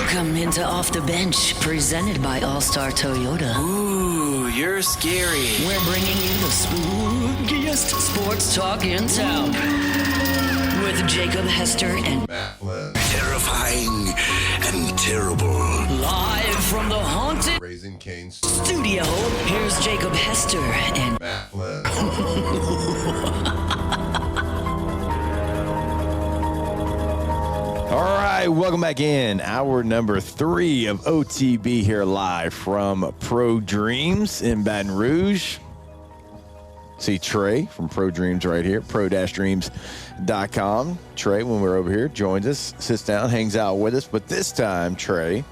Welcome into Off the Bench, presented by All Star Toyota. Ooh, you're scary. We're bringing you the spookiest sports talk in town. With Jacob Hester and Matt Flynn. Terrifying and terrible. live from the haunted Raising Cane's studio, here's Jacob Hester and Matt Flynn. All right, welcome back in. Hour number 3 of OTB here live from Pro Dreams in Baton Rouge. See Trey from Pro Dreams right here, pro-dreams.com. Trey, when we're over here, joins us, sits down, hangs out with us. But this time, Trey,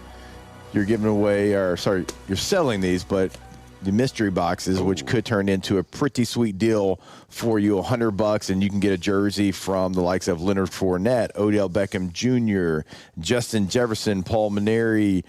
you're giving away, you're selling these, but the mystery boxes, which could turn into a pretty sweet deal for you, $100, and you can get a jersey from the likes of Leonard Fournette, Odell Beckham Jr., Justin Jefferson, Paul Maneri,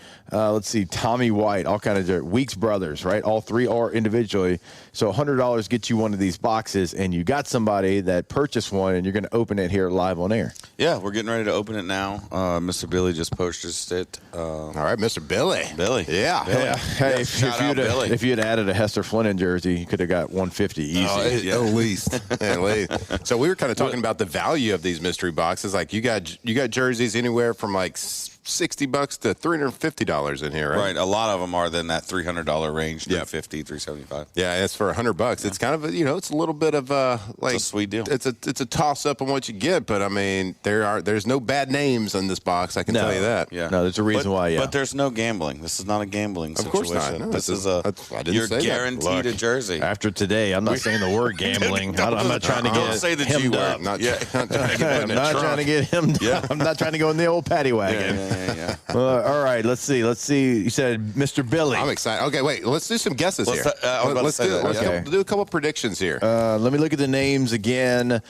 Tommy White, all kind of Weeks brothers, right? All three are individually. So $100 gets you one of these boxes, and you got somebody that purchased one, and you're going to open it here live on air. Yeah, we're getting ready to open it now. Mr. Billy just purchased it. All right, Mr. Billy. Yeah. Yeah. Hey, Shout out, Billy. if you had added a Hester Flynn jersey, you could have got 150 easy. At least. At least. So we were kind of talking about the value of these mystery boxes. Like you got jerseys anywhere from like $60 to $350 in here, right? Right. A lot of them are in that $300 range, $350, $375. Yeah, and it's for $100. Yeah. It's kind of it's a little bit of like it's a sweet deal. It's a toss up on what you get, but I mean there's no bad names in this box. I can tell you that. Yeah. No, there's a reason why. Yeah. But there's no gambling. This is not a gambling situation. Of course not. No, this is I didn't you're say that. guaranteed a jersey. After today, I'm not saying the word gambling. I'm not trying to Don't get say the G hemmed word. up. Not I'm not trying to get him. Yeah. I'm not trying to go in the old paddy wagon. Yeah. All right, let's see. You said Mr. Billy. I'm excited. Okay, wait. Let's do some guesses here. Let's do a couple predictions here. Let me look at the names again.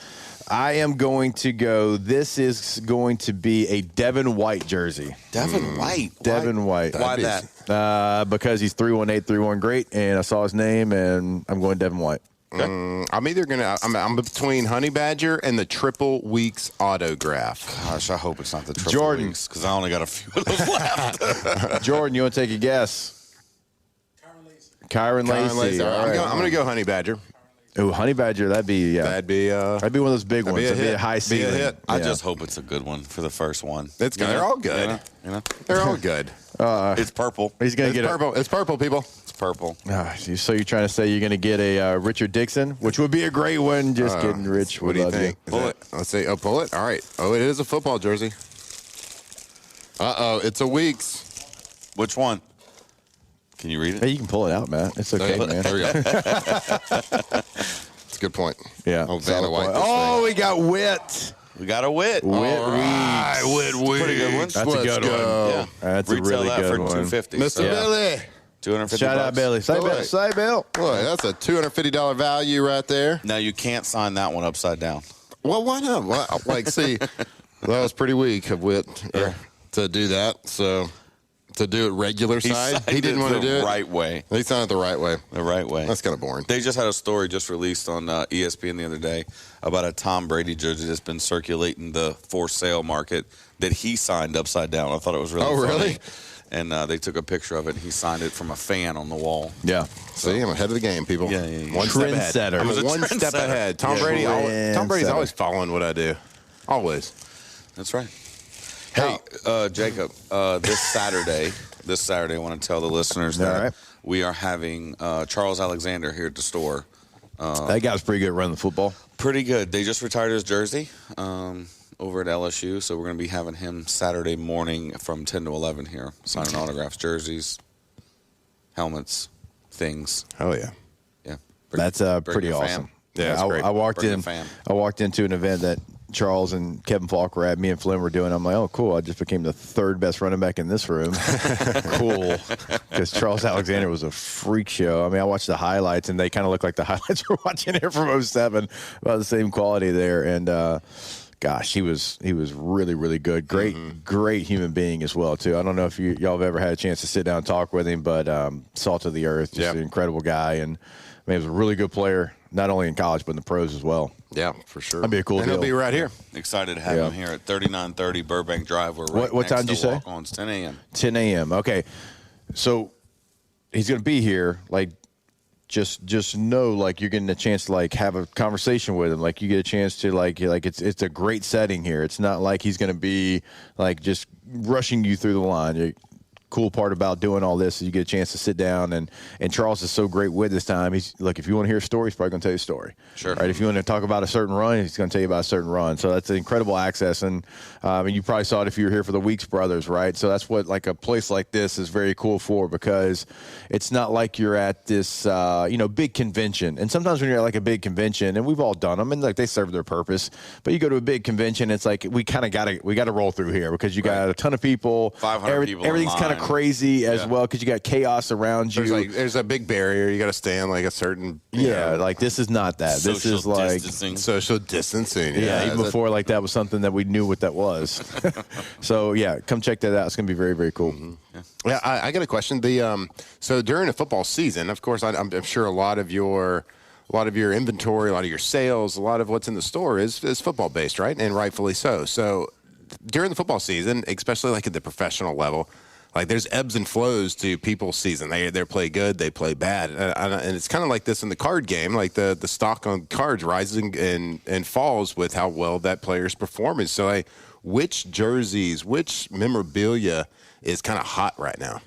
I am going to go. This is going to be a Devin White jersey. Devin White. Devin White. Why that? Because he's 318, 31 great, and I saw his name, and I'm going Devin White. Okay. I'm between Honey Badger and the Triple Weeks autograph. Gosh, I hope it's not the triple Jordan, because I only got a few of those left. Jordan, you want to take a guess? Kyron Lacey. All right. I'm going to go Honey Badger. Oh, Honey Badger, that'd be one of those big ones. That'd be a high ceiling. hit. I just hope it's a good one for the first one. They're all good. You know? They're all good. It's purple. He's going to get purple. It's purple, people. It's purple. So you're trying to say you're going to get a Richard Dixon, which would be a great one. Just kidding, Rich. What do you think? Pull it. Let's see. Oh, pull it. All right. Oh, it is a football jersey. It's a Weeks. Which one? Can you read it? Hey, you can pull it out, Matt. It's okay, man. There we go. That's a good point. Yeah. Oh, Vanna White. Oh, we got Wit. We got a Wit. Wit Wit Weeks. Pretty good one. That's a good one. Yeah. That's a Retail really that good for one. $250. Mr. So Billy. $250. Shout out, Billy. Say Bill. Say Bill. Boy, that's a $250 value right there. Now you can't sign that one upside down. Well, why not? Well, see, that was pretty weak of Wit to do that. So to do it regular side, he didn't want to do it the right way. He signed it the right way. The right way. That's kind of boring. They just had a story just released on ESPN the other day about a Tom Brady jersey that's been circulating the for sale market that he signed upside down. I thought it was really funny. Really? And they took a picture of it, and he signed it from a fan on the wall. Yeah. See, I'm ahead of the game, people. Yeah. One step ahead. Trendsetter. I'm He was a one step trendsetter. ahead. Tom Yeah. Brady's always following what I do. Always. That's right. Hey, Jacob, this Saturday, I want to tell the listeners that we are having Charles Alexander here at the store. That guy's pretty good at running the football. Pretty good. They just retired his jersey over at LSU, so we're going to be having him Saturday morning from 10 to 11 here, signing autographs, jerseys, helmets, things. Oh, yeah. Yeah. That's pretty your awesome. fam. Yeah, that's great. I walked Bring in. the fam. I walked into an event that Charles and Kevin Falk were at. Me and Flynn were doing. I'm like, oh, cool. I just became the third best running back in this room. Cool. Because Charles Alexander was a freak show. I mean, I watched the highlights, and they kind of look like the highlights we're watching here from 07. About the same quality there. And, gosh, he was really, really good. Great human being as well, too. I don't know if y'all have ever had a chance to sit down and talk with him, but salt of the earth, just an incredible guy. And, I mean, he was a really good player. not only in college but in the pros as well. Yeah, for sure. That'd be a cool and deal. he'll be right here. Excited to have him here at 3930 Burbank Drive. We're right What next time did you to say? Walk-Ons, 10 a.m. 10 a.m. Okay, so he's going to be here. Like, just know, like, you're getting a chance to like have a conversation with him. Like, you get a chance to like it's a great setting here. It's not like he's going to be like just rushing you through the line. Cool part about doing all this is you get a chance to sit down, and Charles is so great with this time. He's look, if you want to hear a story, he's probably going to tell you a story. Sure. Right. If you want to talk about a certain run, he's going to tell you about a certain run. So that's incredible access, and you probably saw it if you were here for the Weeks Brothers, right? So that's what like a place like this is very cool for, because it's not like you're at this big convention. And sometimes when you're at like a big convention, and we've all done them, and like they serve their purpose, but you go to a big convention, it's like we kind of got to roll through here because you got a ton of people, 500 people. Everything's kind of crazy as well because you got chaos around you. There's a big barrier. You got to stand like a certain. Like this is not that. This is like social distancing. Yeah, even before like that was something that we knew what that was. So yeah, come check that out. It's gonna be very, very cool. Mm-hmm. Yeah, I got a question. So during a football season, of course, I'm sure a lot of your inventory, a lot of your sales, a lot of what's in the store is football based, right? And rightfully so. So during the football season, especially like at the professional level, like there's ebbs and flows to people's season. They play good, they play bad, and it's kind of like this in the card game. Like the stock on cards rises and falls with how well that player's performing. So like, which jerseys, which memorabilia is kind of hot right now?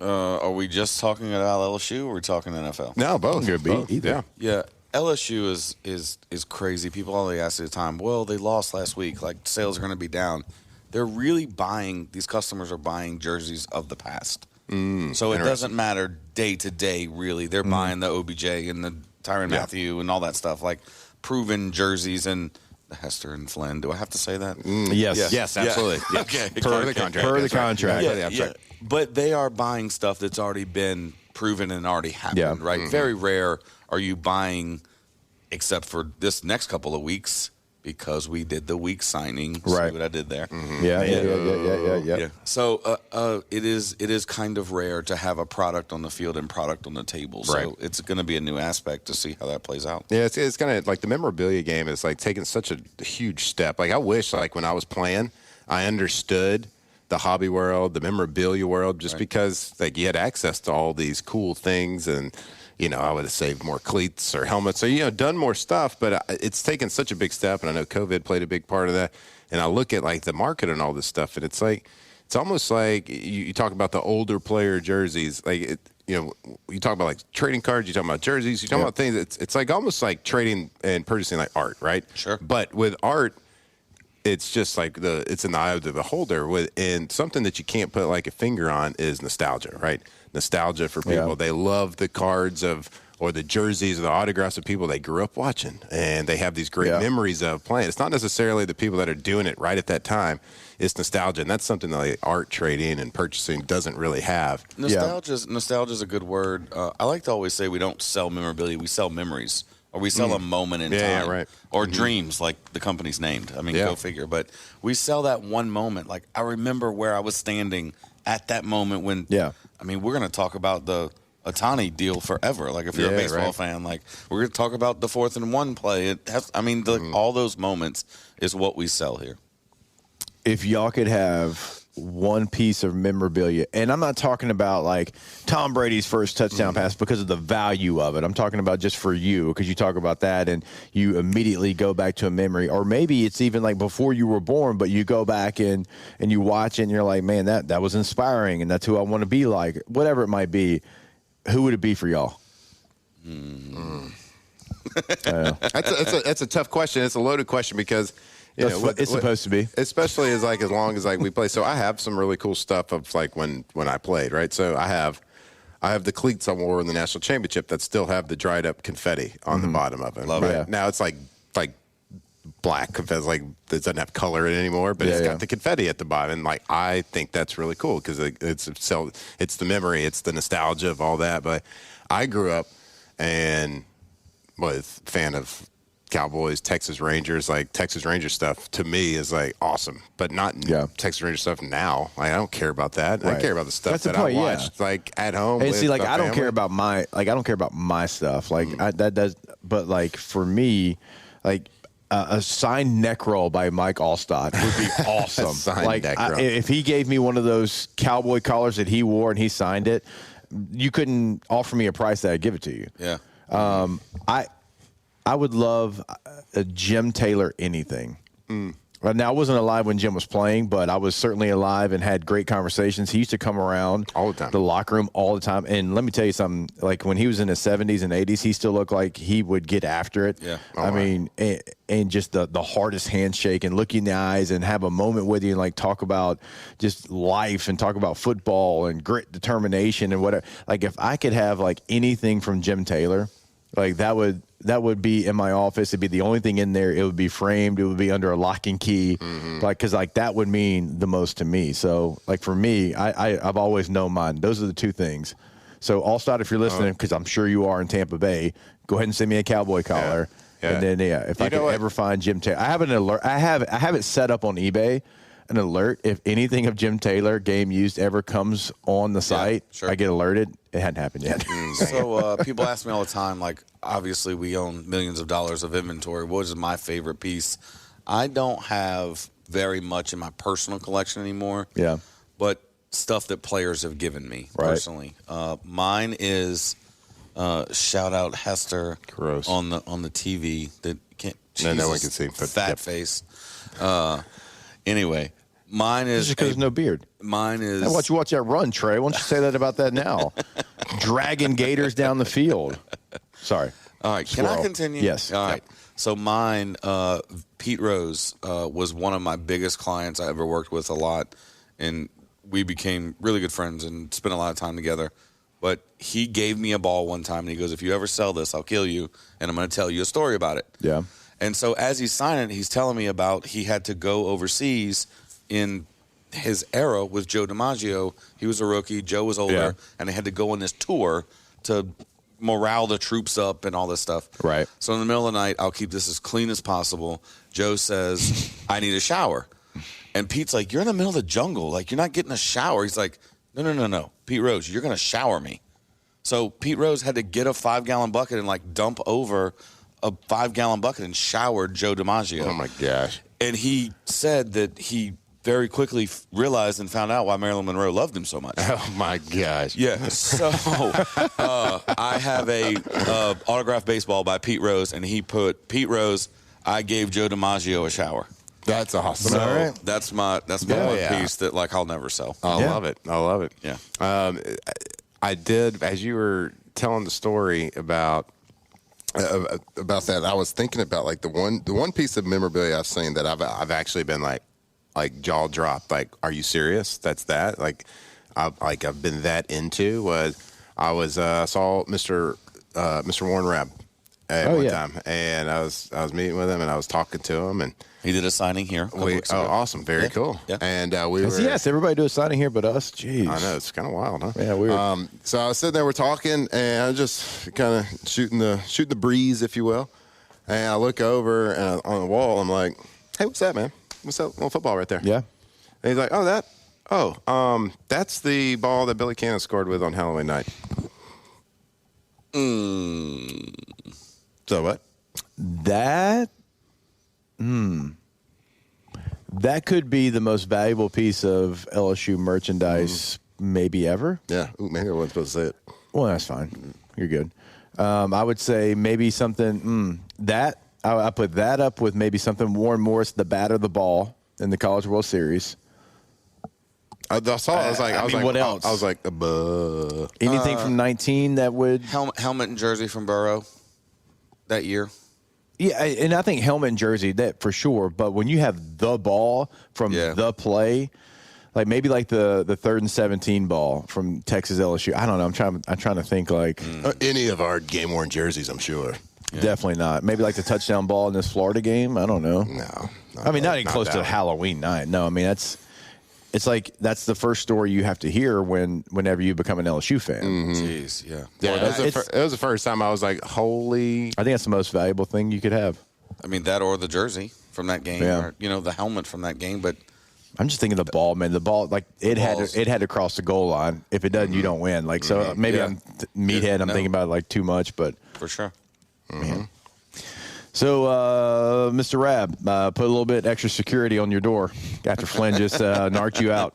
Are we just talking about LSU or are we talking NFL? No, both. Could be either. Yeah. LSU is crazy. People always ask at the time, well, they lost last week. Like, sales are going to be down. They're really buying – these customers are buying jerseys of the past. So it doesn't matter day to day, really. They're buying the OBJ and the Tyrann Mathieu and all that stuff, like proven jerseys and the Hester and Flynn. Do I have to say that? Yes, absolutely. Yeah. Yes. Okay. Per the contract. Per the contract. Yeah. But they are buying stuff that's already been proven and already happened, right? Very rare are you buying, except for this next couple of weeks, because we did the week signing. Right. See what I did there? Yeah. So it is kind of rare to have a product on the field and product on the table. So Right. it's going to be a new aspect to see how that plays out. Yeah, it's kind of like the memorabilia game is like taking such a huge step. Like I wish like when I was playing, I understood the hobby world, the memorabilia world, just because like you had access to all these cool things, and I would have saved more cleats or helmets or done more stuff. But it's taken such a big step, and I know COVID played a big part of that. And I look at like the market and all this stuff, and it's almost like you talk about the older player jerseys, like you talk about like trading cards, you talk about jerseys, you talk about things. It's like almost like trading and purchasing like art, right? Sure. But with art, it's just like it's in the eye of the beholder. And something that you can't put like a finger on is nostalgia, right? Nostalgia for people. They love the cards or the jerseys or the autographs of people they grew up watching, and they have these great memories of playing. It's not necessarily the people that are doing it right at that time. It's nostalgia, and that's something that like art trading and purchasing doesn't really have. Nostalgia is a good word. I like to always say we don't sell memorabilia, we sell memories. Or we sell a moment in time. Yeah, right. Or dreams, like the company's named. I mean, go figure. But we sell that one moment. Like, I remember where I was standing at that moment when, I mean, we're going to talk about the Otani deal forever. Like, if you're a baseball fan, like, we're going to talk about the 4th and 1 play. All those moments is what we sell here. If y'all could have one piece of memorabilia, and I'm not talking about like Tom Brady's first touchdown pass because of the value of it. I'm talking about just for you, because you talk about that and you immediately go back to a memory, or maybe it's even like before you were born, but you go back and you watch it and you're like, man, that was inspiring, and that's who I want to be like. Whatever it might be, who would it be for y'all? That's a tough question. It's a loaded question because it's supposed to be, especially as long as we play. So I have some really cool stuff of like when I played, right? So I have the cleats I wore in the national championship that still have the dried up confetti on the bottom of it. Love right? it. Now it's like black confetti, like it doesn't have color in it anymore, but it's got the confetti at the bottom. And like I think that's really cool because it's the memory, it's the nostalgia of all that. But I grew up and was a fan of Cowboys, Texas Rangers, like Texas Ranger stuff to me is like awesome, but not Texas Ranger stuff now. Like I don't care about that. Right. I care about the stuff That's the that point, I watched like at home. And with see, like my I don't family. care about my stuff. Like that does, but like for me, like a signed neck roll by Mike Allstott would be awesome. Signed like neck roll. if he gave me one of those cowboy collars that he wore and he signed it, you couldn't offer me a price that I'd give it to you. Yeah. I would love a Jim Taylor anything. Right now, I wasn't alive when Jim was playing, but I was certainly alive and had great conversations. He used to come around all the time, the locker room all the time. And let me tell you something, like when he was in his 70s and 80s, he still looked like he would get after it. Yeah. I mean, and just the hardest handshake and look you in the eyes and have a moment with you and like talk about just life and talk about football and grit, determination and whatever. Like if I could have like anything from Jim Taylor, like that would be in my office. It'd be the only thing in there. It would be framed. It would be under a lock and key. Like, cause like that would mean the most to me. So like for me, I've always known mine. Those are the two things. So Allstott, if you're listening, cause I'm sure you are in Tampa Bay, go ahead and send me a cowboy collar. Yeah. And then, if I could ever find Jim Taylor, I have an alert. I have it set up on eBay, an alert. If anything of Jim Taylor game used ever comes on the site, sure. I get alerted. It hadn't happened yet. So people ask me all the time, like, obviously we own millions of dollars of inventory. What is my favorite piece? I don't have very much in my personal collection anymore. Yeah. But stuff that players have given me personally. Mine is shout out Hester Gross. on the TV that can't. No one can see. Fat face. Anyway. Mine is just because there's no beard. Mine is. I watch you watch that run, Trey. Why don't you say that about that now? Dragging gators down the field. Sorry. All right. Squirrel. Can I continue? Yes. All right. So mine, Pete Rose, was one of my biggest clients I ever worked with a lot, and we became really good friends and spent a lot of time together. But he gave me a ball one time, and he goes, "If you ever sell this, I'll kill you, and I'm going to tell you a story about it." Yeah. And so as he's signing it, he's telling me about he had to go overseas in his era with Joe DiMaggio. He was a rookie. Joe was older, and they had to go on this tour to morale the troops up and all this stuff. Right. So in the middle of the night, I'll keep this as clean as possible. Joe says, "I need a shower." And Pete's like, "You're in the middle of the jungle. Like, you're not getting a shower." He's like, No. Pete Rose, you're going to shower me. So Pete Rose had to get a 5-gallon bucket and, like, dump over a 5-gallon bucket and showered Joe DiMaggio. Oh, my gosh. And he said that he very quickly realized and found out why Marilyn Monroe loved him so much. Oh, my gosh. Yeah. So I have a autographed baseball by Pete Rose, and he put, "Pete Rose, I gave Joe DiMaggio a shower." That's awesome. So All right. that's my one piece that, like, I'll never sell. I love it. I love it. Yeah. I did, as you were telling the story about that, I was thinking about like the one piece of memorabilia I've seen that I've actually been like jaw dropped. Like, are you serious? That's that? Like, I've been that into was I saw Mr. Warren Rabb at one time, and I was meeting with him and I was talking to him, and He did a signing here. awesome, very cool. Yeah. And we were Yes, everybody do a signing here but us. Jeez. I know, it's kind of wild, huh? Yeah, weird. So I was sitting there, we're talking, and I was just kind of shooting the breeze, if you will. And I look over and on the wall, I'm like, "Hey, what's that, man? What's that little football right there?" Yeah. And he's like, that's the ball that Billy Cannon scored with on Halloween night. So what? That could be the most valuable piece of LSU merchandise maybe ever. Yeah. Ooh, maybe I wasn't supposed to say it. Well, that's fine. You're good. I would say maybe something I put that up with maybe something Warren Morris, the bat or the ball in the College World Series. I saw it. I was like, what else? I was like, Anything from 19 that would Helmet and jersey from Burrow that year. Yeah, and I think helmet and jersey, that for sure. But when you have the ball from the play, like maybe like the 3rd and 17 ball from Texas LSU. I don't know. I'm trying to think like any of our game worn jerseys, I'm sure. Yeah. Definitely not. Maybe like the touchdown ball in this Florida game. I don't know. No. I mean, not even close to Halloween night. No, I mean it's like that's the first story you have to hear whenever you become an LSU fan. Jeez, yeah. Yeah, it was the first time I was like, holy. I think that's the most valuable thing you could have. I mean, that or the jersey from that game, Yeah. or, the helmet from that game. But I'm just thinking the ball, man. The ball, like it had to cross the goal line. If it doesn't, you don't win. Like so, maybe Yeah. I'm meathead. I'm thinking about it like too much, but for sure. man. So, Mr. Rab, put a little bit extra security on your door after Flynn just narked you out.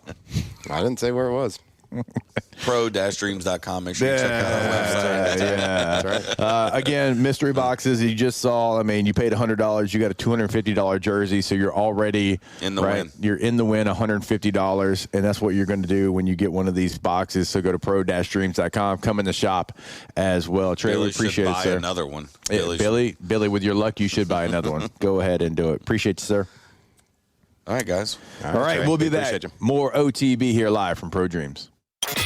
I didn't say where it was. Pro-dreams.com. Make sure you check out our website. Yeah. That's right. Again, mystery boxes. You just saw. I mean, you paid $100. You got a $250 jersey, so you're already In the win. You're in the win, $150, and that's what you're going to do when you get one of these boxes. So go to pro-dreams.com. Come in the shop as well. Trey, Billy we appreciate should it, buy sir. another one. Yeah, Billy, with your luck, you should buy another one. Go ahead and do it. Appreciate you, sir. All right, guys. All right, Trey, we'll be appreciate back. you. More OTB here live from Pro Dreams.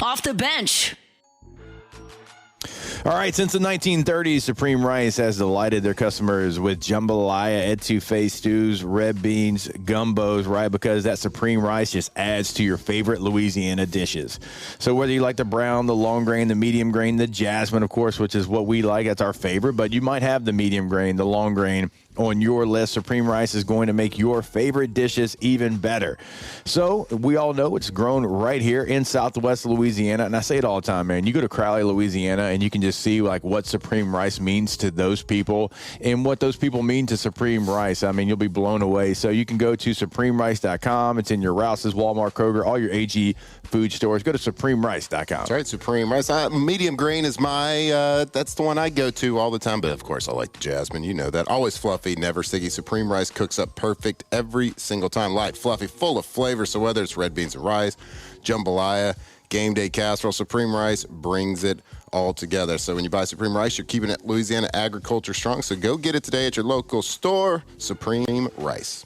Off the bench. All right, since the 1930s, Supreme Rice has delighted their customers with jambalaya, etouffee stews, red beans, gumbos, right? Because that Supreme Rice just adds to your favorite Louisiana dishes. So whether you like the brown, the long grain, the medium grain, the jasmine, of course, which is what we like, that's our favorite, but you might have the medium grain, the long grain on your list. Supreme Rice is going to make your favorite dishes even better. So we all know it's grown right here in Southwest Louisiana, and I say it all the time, man. You go to Crowley, Louisiana, and you can just see like what Supreme Rice means to those people and what those people mean to Supreme Rice. I mean, you'll be blown away. So you can go to supremerice.com. It's in your Rouse's, Walmart, Kroger, all your AG food stores. Go to supremerice.com. That's right, Supreme Rice. Medium grain is my, that's the one I go to all the time. But, of course, I like the jasmine. You know that. Always fluffy, never sticky. Supreme Rice cooks up perfect every single time. Light, fluffy, full of flavor. So whether it's red beans and rice, jambalaya, game day casserole, Supreme Rice brings it all together. So when you buy Supreme Rice, you're keeping it Louisiana agriculture strong. So go get it today at your local store. Supreme Rice.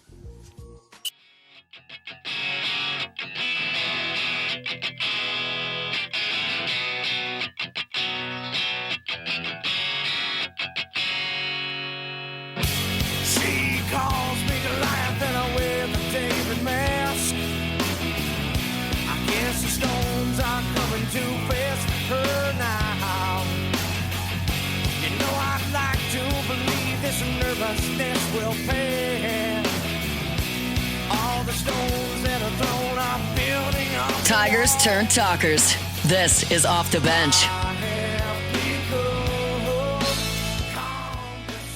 She calls me Goliath and I wear the David mask. I guess the stones are coming to face her now. You know I'd like to believe this nervousness will pass. All the stones that are thrown are building up. Tigers turn talkers. This is Off the Bench.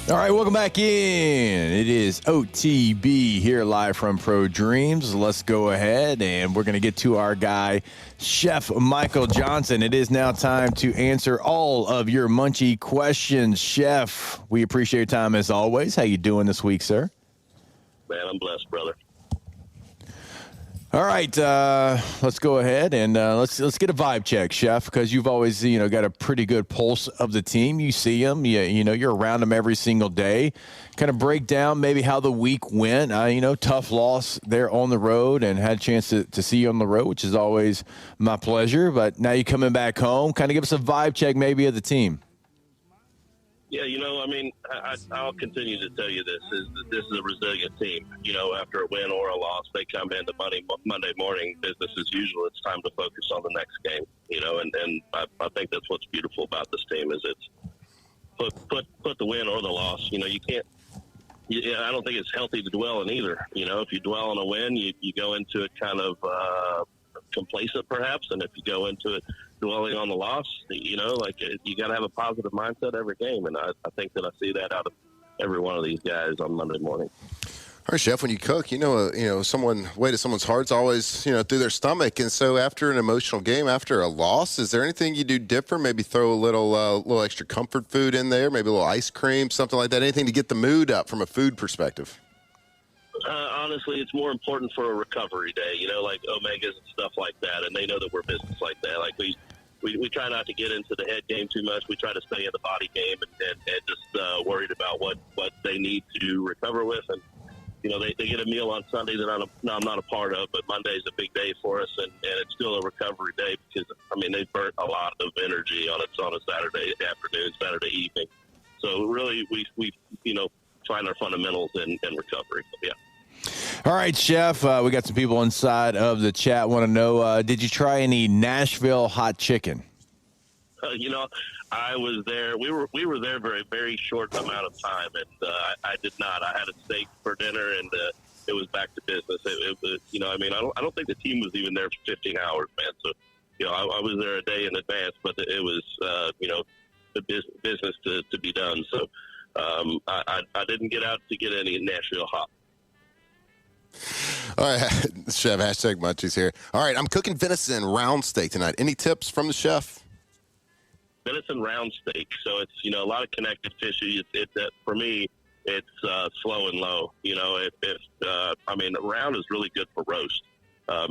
All right, welcome back in. It is OTB here live from Pro Dreams. Let's go ahead and we're going to get to our guy, Chef Michael Johnson. It is now time to answer all of your Munchie questions. Chef, we appreciate your time as always. How you doing this week, sir? Man, I'm blessed, brother. All right, let's go ahead and let's get a vibe check, Chef, because you've always got a pretty good pulse of the team. You see them, you're around them every single day. Kind of break down maybe how the week went. Tough loss there on the road, and had a chance to see you on the road, which is always my pleasure. But now you're coming back home. Kind of give us a vibe check maybe of the team. Yeah, I'll continue to tell you this is a resilient team. After a win or a loss, they come into Monday morning, business as usual. It's time to focus on the next game, and I think that's what's beautiful about this team is it's put the win or the loss. You can't. I don't think it's healthy to dwell in either. If you dwell on a win, you go into it kind of complacent perhaps, and if you go into it dwelling on the loss, you got to have a positive mindset every game, and I think that I see that out of every one of these guys on Monday morning. All right, Chef, when you cook, someone weight of someone's heart's always, through their stomach. And so after an emotional game, after a loss, is there anything you do different? Maybe throw a little extra comfort food in there, maybe a little ice cream, something like that, anything to get the mood up from a food perspective? Honestly, it's more important for a recovery day, like omegas and stuff like that, and they know that we're business like that. Like we try not to get into the head game too much. We try to stay in the body game and just worried about what they need to recover with. And, they get a meal on Sunday that I'm not a part of, but Monday's a big day for us, and it's still a recovery day because, they burnt a lot of energy on a Saturday afternoon, Saturday evening. So really we find our fundamentals in recovery. Yeah. All right, Chef, we got some people inside of the chat want to know, did you try any Nashville hot chicken? I was there. We were there for a very short amount of time, and I did not. I had a steak for dinner, and it was back to business. It was, I don't think the team was even there for 15 hours, man. So, I was there a day in advance, but it was, the business to be done. So, I didn't get out to get any Nashville hop. All right, chef, hashtag Munchies here. All right, I'm cooking venison round steak tonight. Any tips from the chef? Venison round steak. So it's, a lot of connective tissue. For me, it's slow and low. Round is really good for roast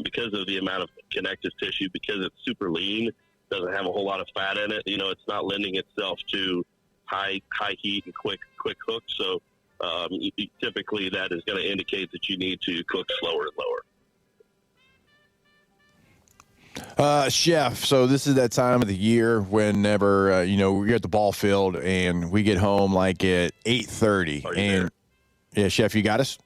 because of the amount of connective tissue, because it's super lean, doesn't have a whole lot of fat in it. It's not lending itself to high heat and quick cook. So typically that is going to indicate that you need to cook slower and lower. Chef, so this is that time of the year whenever, we're at the ball field and we get home like at 8:30. And yeah, Chef, you got us?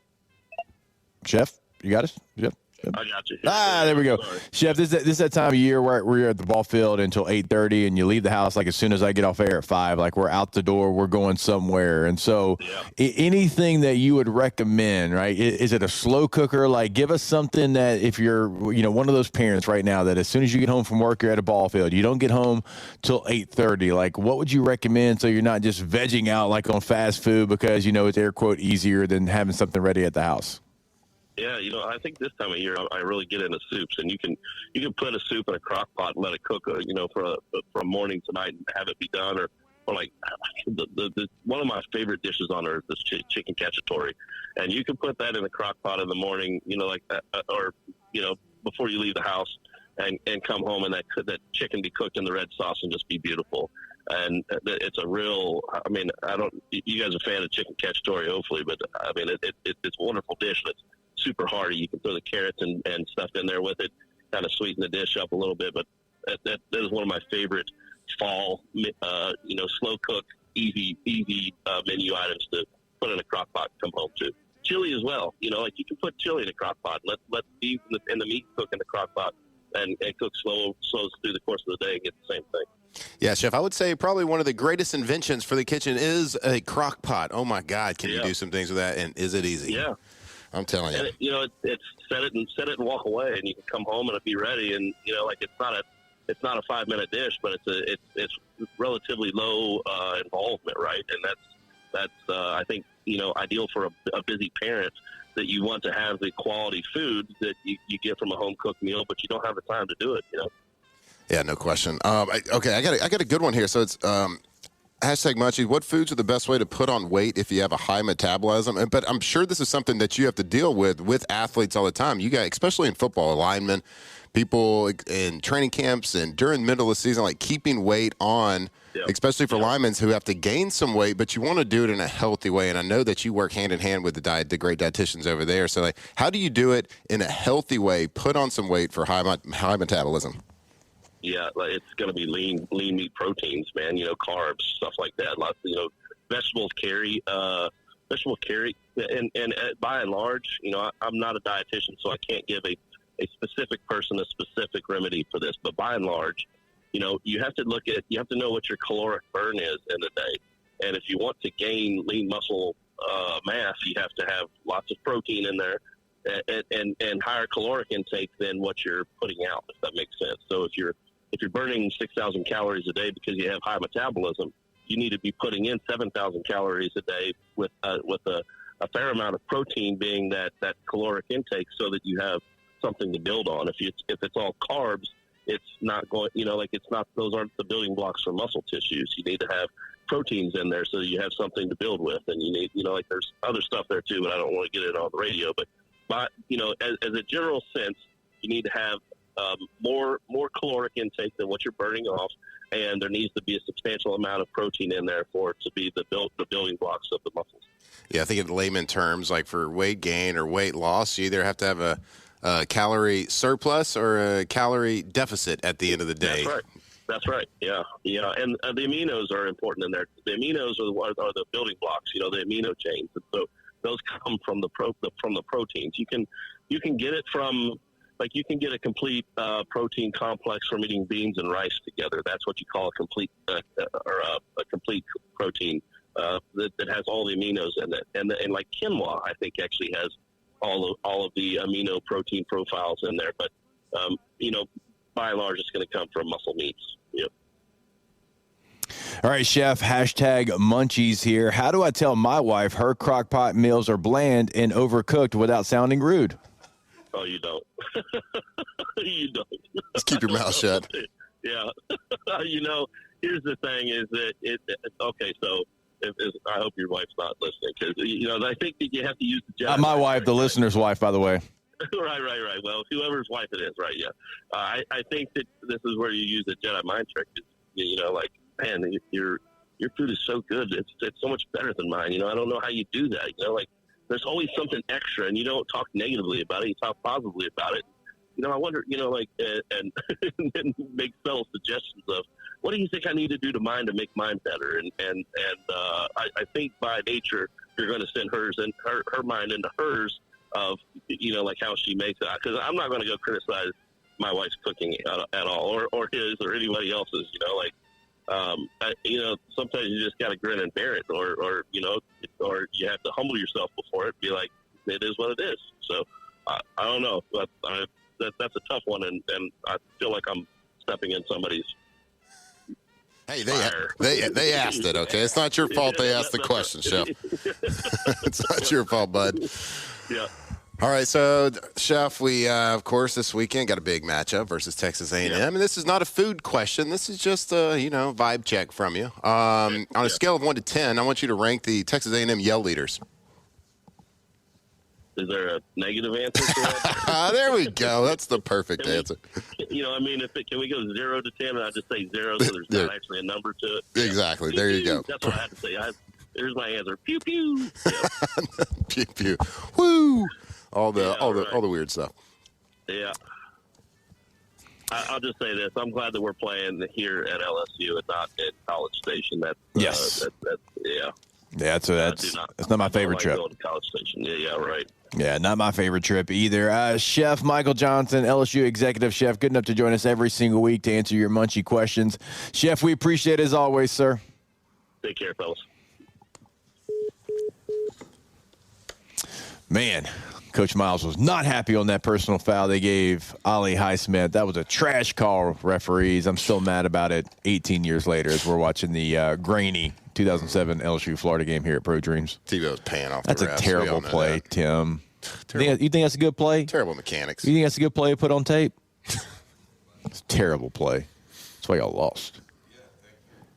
Chef, you got us? Yep. I got you. There we go. Sorry. Chef, this is that time of year where we're at the ball field until 8:30, and you leave the house like as soon as I get off air at 5. Like we're out the door, we're going somewhere. And so anything that you would recommend, right? Is it a slow cooker? Like give us something that if you're, one of those parents right now that as soon as you get home from work, you're at a ball field. You don't get home till 8:30. Like what would you recommend so you're not just vegging out like on fast food because, it's air quote easier than having something ready at the house? Yeah, I think this time of year I really get into soups, and you can put a soup in a crock pot and let it cook, from morning to night and have it be done, or like one of my favorite dishes on earth is chicken cacciatore, and you can put that in a crock pot in the morning, or before you leave the house, and come home and that chicken be cooked in the red sauce and just be beautiful. And it's a real, you guys are a fan of chicken cacciatore, hopefully, but it's a wonderful dish. And it's super hearty. You can throw the carrots and stuff in there with it, kind of sweeten the dish up a little bit. But that is one of my favorite fall, slow cook, easy menu items to put in a crock pot and come home to. Chili as well. You can put chili in a crock pot. Let the beef and the meat cook in the crock pot and cook slow through the course of the day and get the same thing. Yeah, Chef, I would say probably one of the greatest inventions for the kitchen is a crock pot. Oh, my God, can you do some things with that, and is it easy? Yeah. I'm telling you. And it's set it and walk away, and you can come home and it'll be ready. And it's not a 5-minute dish, but it's relatively low involvement, right? And that's I think ideal for a busy parent, that you want to have the quality food that you get from a home cooked meal, but you don't have the time to do it. Yeah, no question. I got a good one here. So it's hashtag Munchies. What foods are the best way to put on weight if you have a high metabolism? But I'm sure this is something that you have to deal with athletes all the time. You got, especially in football, linemen, people in training camps and during the middle of the season, like keeping weight on, especially for linemen who have to gain some weight, but you want to do it in a healthy way. And I know that you work hand in hand with the great dietitians over there. So like, how do you do it in a healthy way, put on some weight for high metabolism? Yeah, it's going to be lean meat proteins, man. Carbs, stuff like that. Lots of, vegetables carry, and by and large, I'm not a dietitian, so I can't give a specific person a specific remedy for this. But by and large, you have to know what your caloric burn is in a day. And if you want to gain lean muscle mass, you have to have lots of protein in there and higher caloric intake than what you're putting out, if that makes sense. So if you're burning 6,000 calories a day because you have high metabolism, you need to be putting in 7,000 calories a day with a fair amount of protein being that caloric intake, so that you have something to build on. If it's all carbs, it's not going, those aren't the building blocks for muscle tissues. You need to have proteins in there so that you have something to build with. And you need, there's other stuff there too, but I don't want to get it on the radio. But as a general sense, you need to have more caloric intake than what you're burning off, and there needs to be a substantial amount of protein in there for it to be the building blocks of the muscles. Yeah, I think in layman terms, like for weight gain or weight loss, you either have to have a calorie surplus or a calorie deficit at the end of the day. That's right. Yeah. And the aminos are important in there. The aminos are the building blocks. The amino chains. And so those come from the proteins. You can get it from like you can get a complete protein complex from eating beans and rice together. That's what you call a complete a complete protein that has all the aminos in it. And like quinoa, I think actually has all of the amino protein profiles in there. But by and large, it's going to come from muscle meats. Yep. All right, Chef, hashtag Munchies here. How do I tell my wife her crock pot meals are bland and overcooked without sounding rude? Oh, you don't. You don't. Just keep your mouth shut. Yeah. Here's the thing is that okay, so I hope your wife's not listening because, I think that you have to use the my wife, the listener's wife, by the way. Right. Well, whoever's wife it is, right, yeah. I think that this is where you use the Jedi mind trick. Like, man, your food is so good. It's so much better than mine. I don't know how you do that. Like there's always something extra, and you don't talk negatively about it. You talk positively about it. I wonder, and then make subtle suggestions of what do you think I need to do to mine to make mine better? And I think by nature you're going to send hers and her mind into hers of like how she makes it. Because I'm not going to go criticize my wife's cooking at all, or his, or anybody else's. Sometimes you just got to grin and bear it, or you have to humble yourself before it. Be like, it is what it is. So I don't know, but that's a tough one, and I feel like I'm stepping in somebody's. Hey, they asked it. Okay, it's not your fault. They asked the question, Chef. It's not your fault, bud. Yeah. All right, so, Chef, we, of course, this weekend got a big matchup versus Texas A&M. And this is not a food question. This is just a, vibe check from you. On a scale of 1 to 10, I want you to rank the Texas A&M yell leaders. Is there a negative answer to that? There we go. That's the perfect answer. Can we go 0 to 10, and I just say 0 so there's not actually a number to it? Exactly. There you go. That's what I had to say. There's my answer. Pew, pew. Yeah. Pew, pew. Woo! All the weird stuff. Yeah. I'll just say this: I'm glad that we're playing here at LSU and not at College Station. Yes. Yeah. Yeah, that's not my favorite trip. Going to College Station. Yeah, right. Yeah, not my favorite trip either. Chef Michael Johnson, LSU executive chef, good enough to join us every single week to answer your Munchie questions. Chef, we appreciate it as always, sir. Take care, fellas. Man, Coach Miles was not happy on that personal foul they gave Ali Highsmith. That was a trash call, referees. I'm still mad about it 18 years later as we're watching the grainy 2007 LSU Florida game here at Pro Dreams. T-Bow's paying off That's the refs. a terrible play, Tim. You think that's a good play? Terrible mechanics. You think that's a good play to put on tape? It's a terrible play. That's why y'all lost.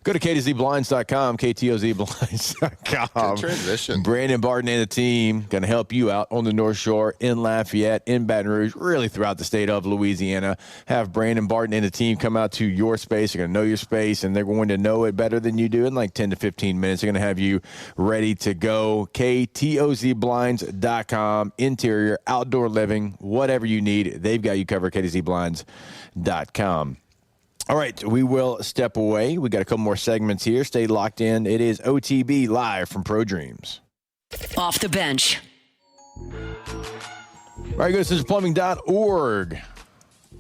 Go to KTOZBlinds.com, KTOZBlinds.com. Good transition. Brandon Barton and the team going to help you out on the North Shore, in Lafayette, in Baton Rouge, really throughout the state of Louisiana. Have Brandon Barton and the team come out to your space. They're going to know your space, and they're going to know it better than you do in like 10 to 15 minutes. They're going to have you ready to go. KTOZBlinds.com, interior, outdoor living, whatever you need, they've got you covered, KTOZBlinds.com. All right, we will step away. We got a couple more segments here. Stay locked in. It is OTB live from Pro Dreams. Off the bench. All right, go to centralplumbing.org.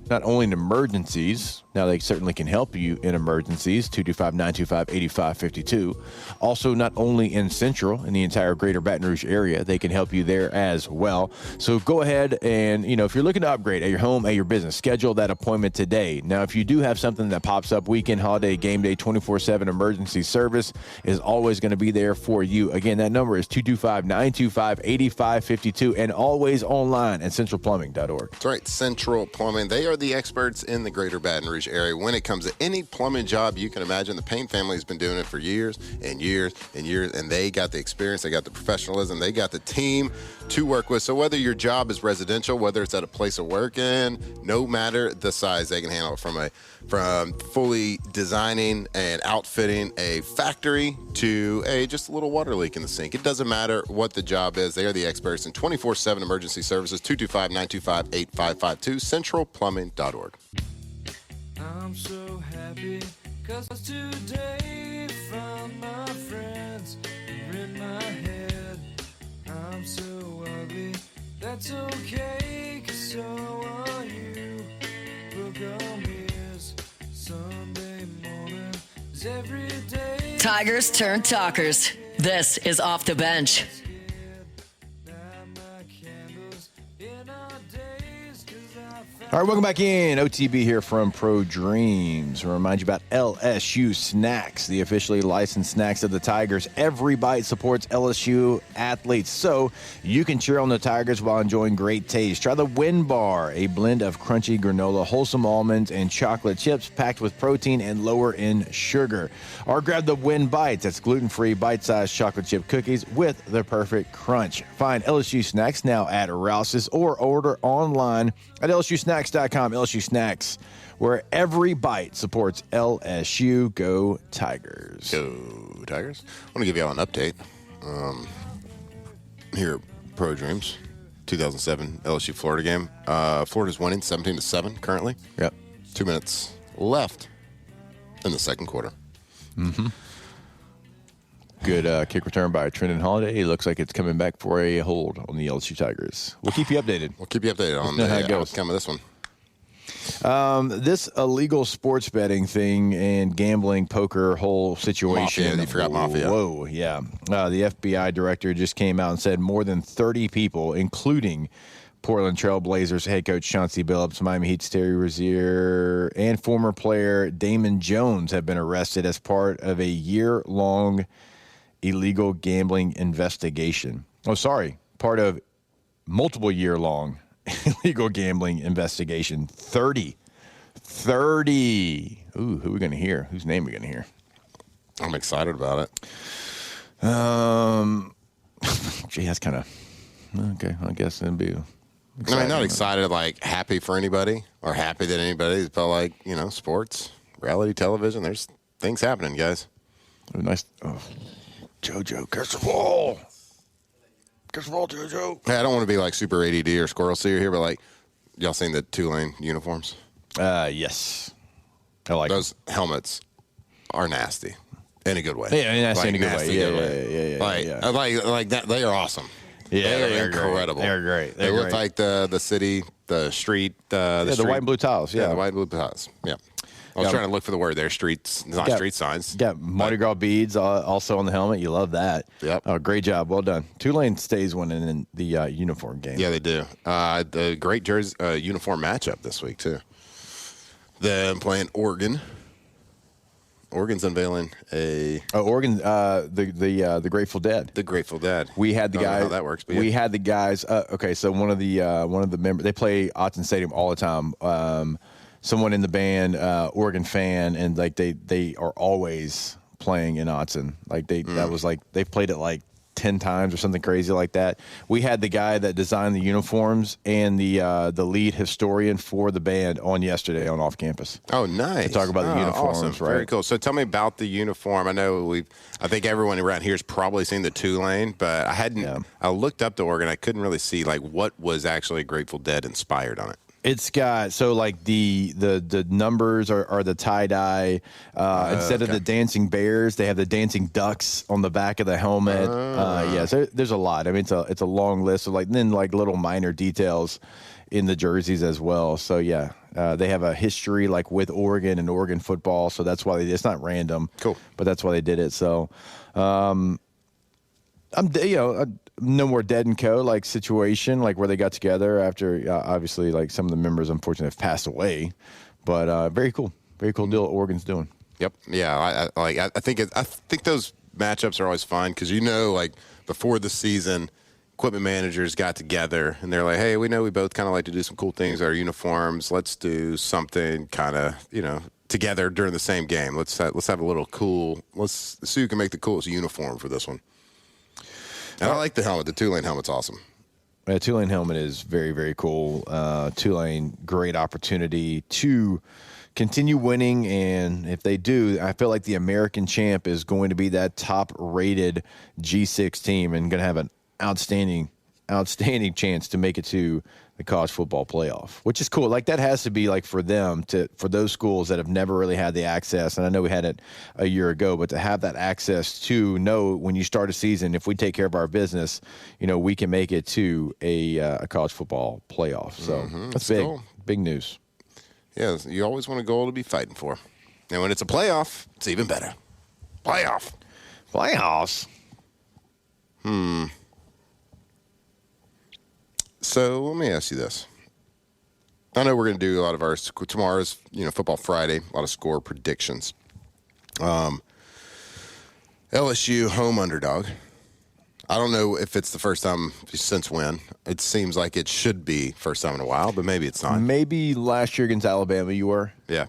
Not only in emergencies, now they certainly can help you in emergencies, 225-925-8552. Also, not only in Central, in the entire greater Baton Rouge area, they can help you there as well. So go ahead and, if you're looking to upgrade at your home, at your business, schedule that appointment today. Now, if you do have something that pops up, weekend, holiday, game day, 24/7 emergency service is always going to be there for you. Again, that number is 225-925-8552 and always online at centralplumbing.org. That's right, Central Plumbing. They are the experts in the greater Baton Rouge area when it comes to any plumbing job you can imagine. The Payne family has been doing it for years and years and years, and they got the experience, they got the professionalism, they got the team to work with. So whether your job is residential, whether it's at a place of work, and no matter the size, they can handle it from fully designing and outfitting a factory to just a little water leak in the sink. It doesn't matter what the job is. They are the experts in 24/7 emergency services. 225-925-8552, centralplumbing.org. I'm so happy cause today found my friends are in my head. I'm so ugly, that's okay cause so are you. Tigers turn talkers. This is Off the Bench. All right, welcome back in. OTB here from Pro Dreams. I'll remind you about LSU Snacks, the officially licensed snacks of the Tigers. Every bite supports LSU athletes, so you can cheer on the Tigers while enjoying great taste. Try the Win Bar, a blend of crunchy granola, wholesome almonds, and chocolate chips packed with protein and lower in sugar. Or grab the Win Bites. That's gluten-free, bite-sized chocolate chip cookies with the perfect crunch. Find LSU Snacks now at Rouse's or order online at LSUSnacks.com. LSU Snacks, where every bite supports LSU. Go Tigers. Go Tigers. I want to give you all an update here at Pro Dreams. 2007 LSU Florida game. Florida's winning 17-7 currently. Yep. 2 minutes left in the second quarter. Mm-hmm. Good kick return by Trenton Holiday. It looks like it's coming back for a hold on the LSU Tigers. We'll keep you updated. We'll keep you updated on how it the goes. outcome of this one. This illegal sports betting thing and gambling poker whole situation. Mafia, you forgot Mafia. Whoa, yeah. The FBI director just came out and said more than 30 people, including Portland Trail Blazers head coach Chauncey Billups, Miami Heat's Terry Rozier, and former player Damon Jones have been arrested as part of a year-long illegal gambling investigation. Oh, sorry. Part of multiple year-long illegal gambling investigation. 30. Ooh, who are we going to hear? Whose name are we going to hear? I'm excited about it. Gee, that's kind of... Okay, I guess it'd be... I mean, not excited, like happy for anybody or happy that anybody, but like, you know, sports, reality television, there's things happening, guys. Nice. Oh. JoJo, catch the ball. Catch the ball, JoJo. Hey, I don't want to be like super ADD or squirrel seer here, but like, y'all seen the Tulane uniforms? Yes. I like those helmets are nasty in a good way. Yeah, nasty in a good nasty way. Yeah. Like that. They are awesome. Yeah, they're incredible. They're great. They look like the city, the street, the white and blue tiles. Yeah, the white and blue tiles. Yeah. I was trying to look for the word there. Streets, not street signs. Got Mardi Gras beads also on the helmet. You love that. Yep. Oh, great job. Well done. Tulane stays winning in the uniform game. Yeah, they do. The great jersey uniform matchup this week too. Them playing Oregon. Oregon's unveiling Oregon, the Grateful Dead. The Grateful Dead. We had the guys. Don't know how that works, but we had the guys. Okay, so one of the members. They play Autzen Stadium all the time. Someone in the band, Oregon fan, and like they are always playing in Autzen. Like that was like they've played it like 10 times or something crazy like that. We had the guy that designed the uniforms and the lead historian for the band on yesterday on Off Campus. Oh, nice. To talk about the uniforms, awesome. right? Very cool. So tell me about the uniform. I think everyone around here has probably seen the Tulane, but I hadn't. Yeah. I looked up the Oregon. I couldn't really see like what was actually Grateful Dead inspired on it. It's got like the numbers are the tie-dye. Instead of the dancing bears, they have the dancing ducks on the back of the helmet. So there's a lot. I mean, it's a long list of then little minor details in the jerseys as well. So yeah, they have a history like with Oregon and Oregon football. So that's why it's not random. Cool. But that's why they did it. So no more Dead and Co. like situation, like where they got together after obviously like some of the members unfortunately have passed away, but very cool deal Oregon's doing. Yep. Yeah. I think those matchups are always fun because like before the season, equipment managers got together and they're like, hey, we know we both kind of like to do some cool things with our uniforms. Let's do something kind of together during the same game. Let's have a little cool. Let's see who can make the coolest uniform for this one. And I like the helmet. The Tulane helmet's awesome. The Tulane helmet is very, very cool. Tulane, great opportunity to continue winning. And if they do, I feel like the American champ is going to be that top-rated G6 team and going to have an outstanding chance to make it to the college football playoff, which is cool. Like that has to be like for those schools that have never really had the access. And I know we had it a year ago, but to have that access to know when you start a season, if we take care of our business, we can make it to a college football playoff. So that's big, cool. Big news. Yeah. You always want a goal to be fighting for. And when it's a playoff, it's even better. Playoffs. So let me ask you this. I know we're going to do a lot of our tomorrow's, Football Friday, a lot of score predictions. LSU home underdog. I don't know if it's the first time since when. It seems like it should be first time in a while, but maybe it's not. Maybe last year against Alabama you were. Yeah.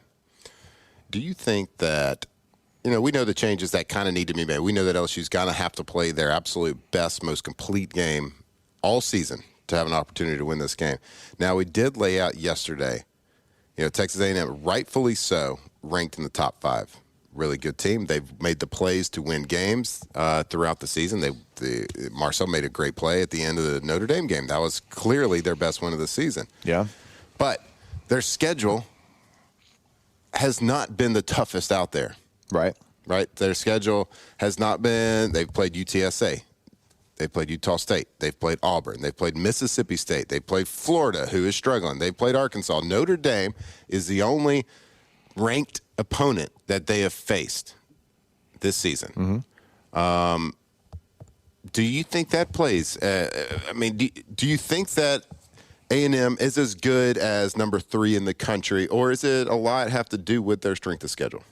Do you think that, we know the changes that kind of need to be made. We know that LSU's going to have to play their absolute best, most complete game all season to have an opportunity to win this game. Now, we did lay out yesterday, Texas A&M, rightfully so, ranked in the top 5. Really good team. They've made the plays to win games throughout the season. Marcel made a great play at the end of the Notre Dame game. That was clearly their best win of the season. Yeah. But their schedule has not been the toughest out there. Right. Their schedule has not been – they've played UTSA. They've played Utah State. They've played Auburn. They've played Mississippi State. They've played Florida, who is struggling. They've played Arkansas. Notre Dame is the only ranked opponent that they have faced this season. Mm-hmm. Do you think that plays? Do you think that A&M is as good as number 3 in the country, or is it a lot have to do with their strength of schedule?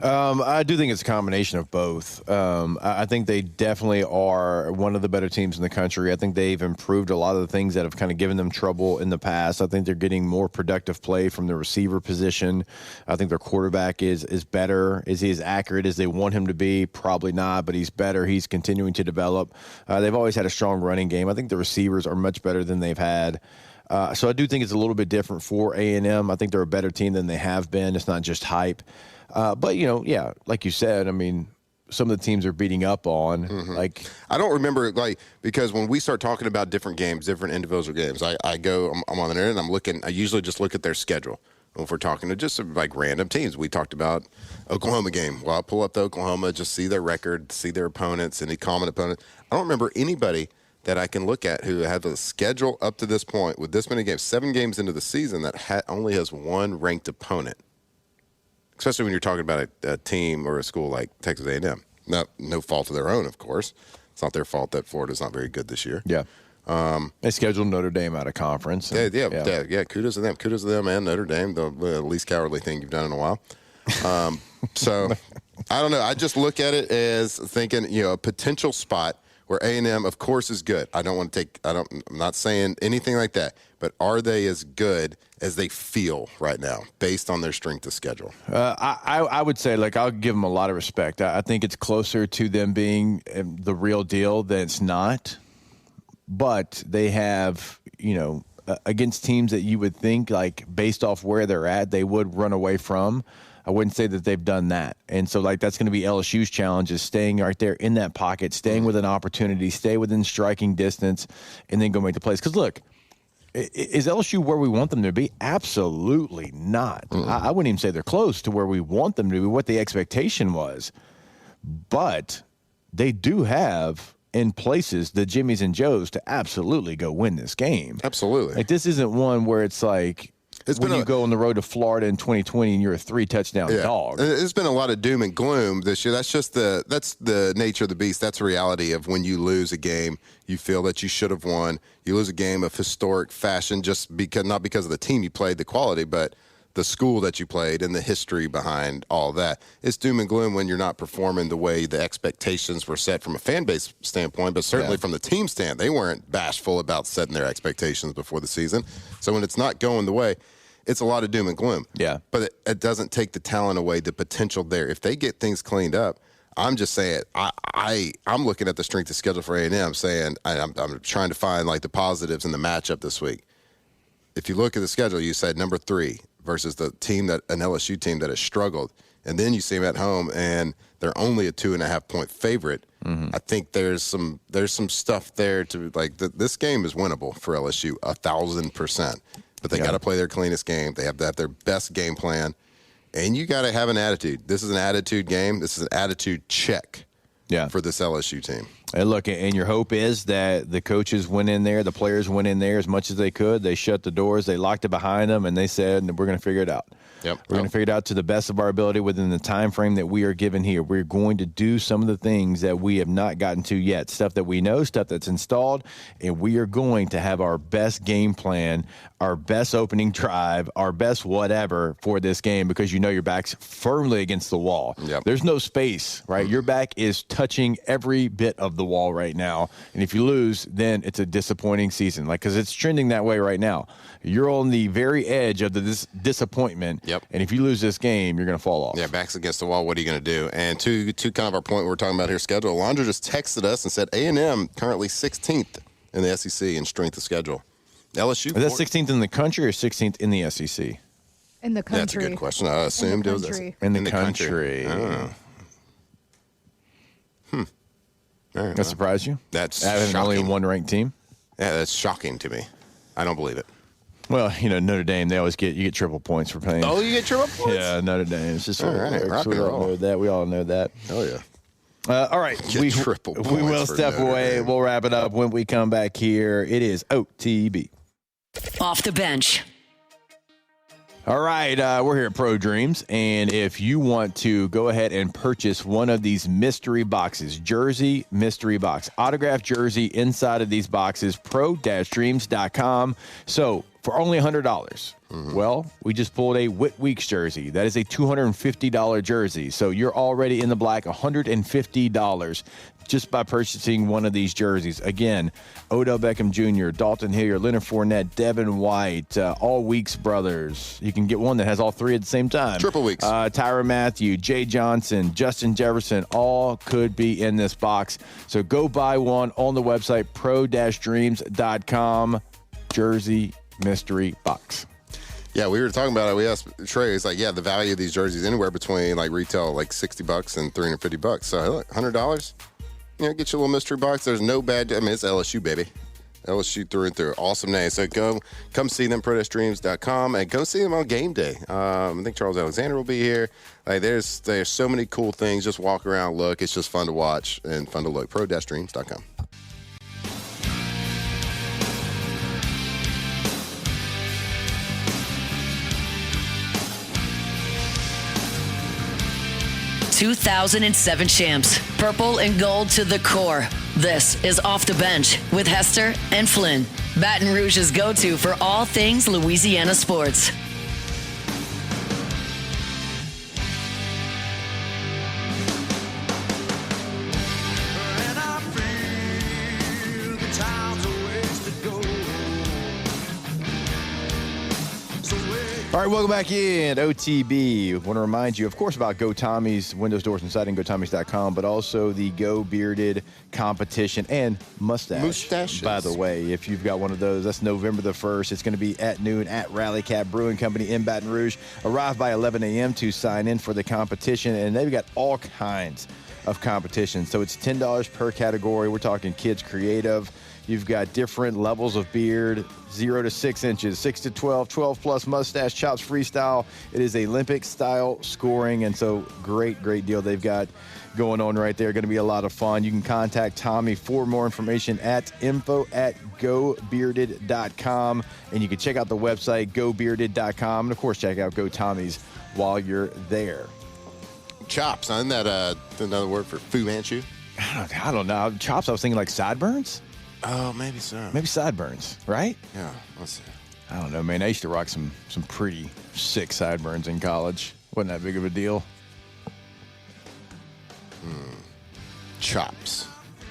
I do think it's a combination of both. I think they definitely are one of the better teams in the country. I think they've improved a lot of the things that have kind of given them trouble in the past. I think they're getting more productive play from the receiver position. I think their quarterback is better. Is he as accurate as they want him to be? Probably not, but he's better. He's continuing to develop. They've always had a strong running game. I think the receivers are much better than they've had. So I do think it's a little bit different for A&M. I think they're a better team than they have been. It's not just hype. But, like you said, some of the teams are beating up on. Mm-hmm. I don't remember, because when we start talking about different games, different individual games, I'm on the internet and I usually just look at their schedule. If we're talking to just random teams, we talked about Oklahoma game. Well, I'll pull up the Oklahoma, just see their record, see their opponents, any common opponent. I don't remember anybody that I can look at who had the schedule up to this point with this many games, 7 games into the season, that only has one ranked opponent. Especially when you're talking about a team or a school like Texas A&M. No fault of their own, of course. It's not their fault that Florida's not very good this year. Yeah. They scheduled Notre Dame out of conference. Yeah. Kudos to them. Kudos to them and Notre Dame, the least cowardly thing you've done in a while. So, I don't know. I just look at it as thinking, a potential spot where A&M, of course, is good. I'm not saying anything like that. But are they as good as they feel right now, based on their strength of schedule? I would say, I'll give them a lot of respect. I think it's closer to them being the real deal than it's not. But they have, against teams that you would think, based off where they're at, they would run away from. I wouldn't say that they've done that. And so, that's going to be LSU's challenge, is staying right there in that pocket, staying with an opportunity, stay within striking distance, and then go make the plays. Because, look, is LSU where we want them to be? Absolutely not. I wouldn't even say they're close to where we want them to be, what the expectation was. But they do have, in places, the Jimmies and Joes to absolutely go win this game. Absolutely. This isn't one where it's when you go on the road to Florida in 2020 and you're a 3-touchdown dog. There's been a lot of doom and gloom this year. That's the nature of the beast. That's the reality of when you lose a game, you feel that you should have won. You lose a game of historic fashion not because of the team you played, the quality, but the school that you played and the history behind all that. It's doom and gloom when you're not performing the way the expectations were set from a fan base standpoint, but certainly from the team stand. They weren't bashful about setting their expectations before the season. So when it's not going the way, it's a lot of doom and gloom. Yeah. But it doesn't take the talent away, the potential there. If they get things cleaned up, I'm just saying, I'm looking at the strength of schedule for A&M, saying I'm trying to find the positives in the matchup this week. If you look at the schedule, you said number 3 versus an LSU team that has struggled, and then you see them at home and they're only a 2.5-point favorite. Mm-hmm. I think there's some stuff there to this game is winnable for LSU 1,000%. But they got to play their cleanest game. They have to have their best game plan. And you got to have an attitude. This is an attitude game. This is an attitude check for this LSU team. And look, and your hope is that the coaches went in there, the players went in there as much as they could. They shut the doors, they locked it behind them, and they said, we're going to figure it out. Yep. We're going to figure it out to the best of our ability within the time frame that we are given here. We're going to do some of the things that we have not gotten to yet, stuff that we know, stuff that's installed, and we are going to have our best game plan, our best opening drive, our best whatever for this game, because you know your back's firmly against the wall. Yep. There's no space, right? Your back is touching every bit of the wall right now, and if you lose, then it's a disappointing season, because it's trending that way right now. You're on the very edge of the disappointment. Yep. And if you lose this game, you're going to fall off. Yeah, back's against the wall. What are you going to do? And to kind of our point we're talking about here, schedule. Alondra just texted us and said A&M currently 16th in the SEC in strength of schedule. LSU. Is that 16th in the country or 16th in the SEC? In the country. That's a good question. I assumed it was In the country. Oh. All right, That surprised you? That's Having only shocking. one ranked team? Yeah, that's shocking to me. I don't believe it. Well, Notre Dame, they always get triple points for playing. Oh, you get triple points? Yeah, Notre Dame. It's just All right, rock we and all roll. know that. We all know that. Oh, yeah. All right. Get triple we points will for step Notre away. Dame. We'll wrap it up when we come back here. It is OTB. Off the bench. All right, we're here at Pro Dreams, and if you want to go ahead and purchase one of these mystery boxes, jersey mystery box, autographed jersey inside of these boxes, pro-dreams.com. So for only $100, well, we just pulled a Whit Weeks jersey. That is a $250 jersey. So you're already in the black, $150 just by purchasing one of these jerseys. Again, Odell Beckham Jr., Dalton Hilliard, Leonard Fournette, Devin White, all Weeks brothers. You can get one that has all three at the same time. Triple Weeks. Tyrann Mathieu, Jay Johnson, Justin Jefferson, all could be in this box. So go buy one on the website, pro-dreams.com, jersey mystery box. Yeah, we were talking about it. We asked Trey, he's like, yeah, the value of these jerseys anywhere between retail $60 and $350. So look, $100, get you a little mystery box. There's no bad. I mean, it's LSU, baby. LSU through and through. Awesome name. So come see them, pro-dreams.com, and go see them on game day. I think Charles Alexander will be here. There's so many cool things. Just walk around, look. It's just fun to watch and fun to look. Pro-dreams.com. ...2007 champs, purple and gold to the core. This is Off the Bench with Hester and Flynn, Baton Rouge's go-to for all things Louisiana sports. And I feel the time's a ways to go. So All right, welcome back in OTB. Want to remind you, of course, about Go Tommy's windows, doors, and siding, GoTommys.com, but also the Go Bearded competition and Mustaches. By the way, if you've got one of those, that's November the 1st. It's going to be at noon at Rally Cap Brewing Company in Baton Rouge. Arrive by 11 a.m. to sign in for the competition, and they've got all kinds of competitions. So it's $10 per category. We're talking kids creative. You've got different levels of beard, 0 to 6 inches, 6 to 12, 12 plus mustache, chops, freestyle. It is Olympic style scoring. And so great deal they've got going on right there. Going to be a lot of fun. You can contact Tommy for more information at info@gobearded.com. And you can check out the website, gobearded.com. And of course, check out Go Tommy's while you're there. Chops. Isn't that another word for Fu Manchu? I don't know. Chops, I was thinking like sideburns. Oh, maybe so. Maybe sideburns, right? Yeah, let's see. I don't know, man. I used to rock some pretty sick sideburns in college. Wasn't that big of a deal. Chops.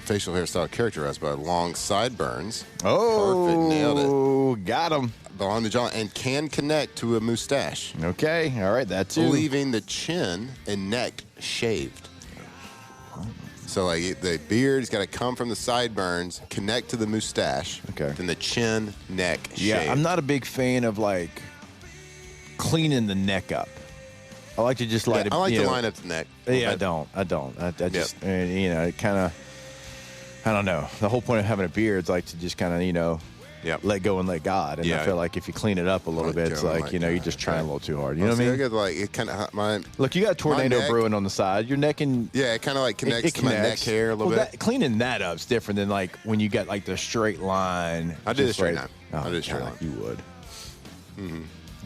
Facial hairstyle characterized by long sideburns. Oh, Perfect. Nailed got him. Along the jaw and can connect to a mustache, Okay, all right, that too. leaving the chin and neck shaved. So the beard's got to come from the sideburns, connect to the mustache, Okay. then the chin, neck, Yeah, shaved. I'm not a big fan of cleaning the neck up. I like to just Yeah, let it. I like you to know- line up the neck. Yeah, I don't. I just, it kind of, I don't know. The whole point of having a beard is to just kind of, let go and let God. And I feel like if you clean it up a little bit, it's like, you're just trying a little too hard. You know what I mean? I get like it kind of Look, you got a tornado neck, brewing on the side. Your neck and it kind of like connects to my neck hair a little bit. Cleaning that up is different than like when you got like the straight line. I did a straight line. I did a straight line. You would. Mm-hmm.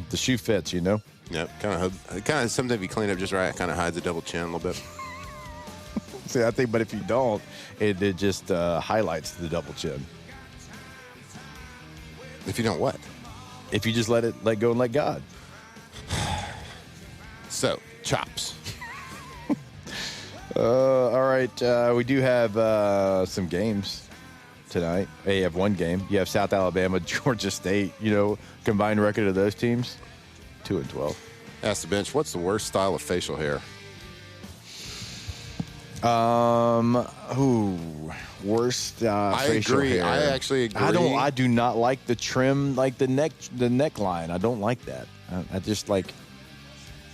The shoe fits, Yep. Kind of something if you clean up just right, kind of hides the double chin a little bit. See, I think, but if you don't, it just highlights the double chin. If you don't what? If you just let go and let God. So, chops. All right. We do have some games tonight. Hey, you have one game. You have South Alabama, Georgia State. Combined record of those teams, 2-12. Ask the bench, what's the worst style of facial hair? Worst I facial agree. hair. I actually agree. I do not like the trim, like the neckline. I don't like that. I just like.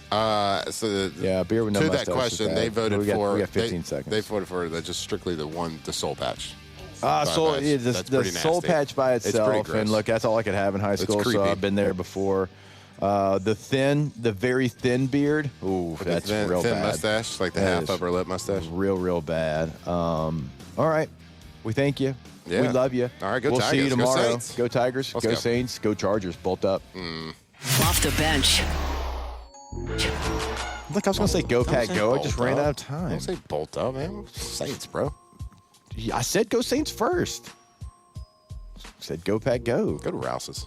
Beer with no mustache to that is question, bad. they voted we got 15 seconds. They voted for just strictly the soul patch. The soul patch by itself, and look, that's all I could have in high school. So I've been there before. The very thin beard. Ooh, that's real thin bad. Mustache, like the half upper lip mustache. Real bad. All right, we thank you. Yeah. We love you. All right, go We'll Tigers. see you tomorrow. Go Saints. Go Tigers. Let's go go. Saints. Go Chargers. Bolt up. Off the bench. Look, I was going to say go Pack Go. I just ran out of time. Don't say bolt up, man. Saints, bro. I said go Saints first. I said go Pack Go. Go to Rouse's.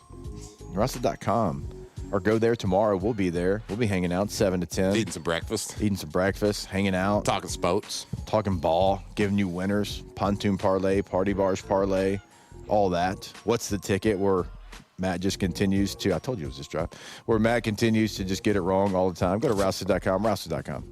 Rouse's.com. Or go there tomorrow. We'll be there. We'll be hanging out 7 to 10. Eating some breakfast. Hanging out. Talking sports. Talking ball. Giving you winners. Pontoon parlay. Party bars parlay. All that. What's the ticket? Where Matt just continues to, I told you it was this drop, where Matt continues to just get it wrong all the time. Go to Rouse's.com. Rouse's.com.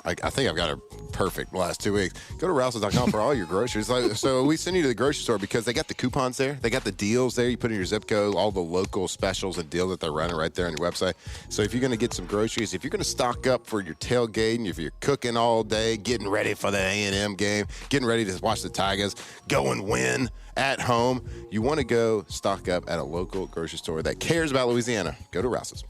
I think I've got it perfect the last 2 weeks. Go to Rouse's.com for all your groceries. So we send you to the grocery store because they got the coupons there. They got the deals there. You put in your zip code, all the local specials and deals that they're running right there on your website. So if you're going to get some groceries, if you're going to stock up for your tailgating, if you're cooking all day, getting ready for the A&M game, getting ready to watch the Tigers, go and win at home, you want to go stock up at a local grocery store that cares about Louisiana. Go to Rouse's.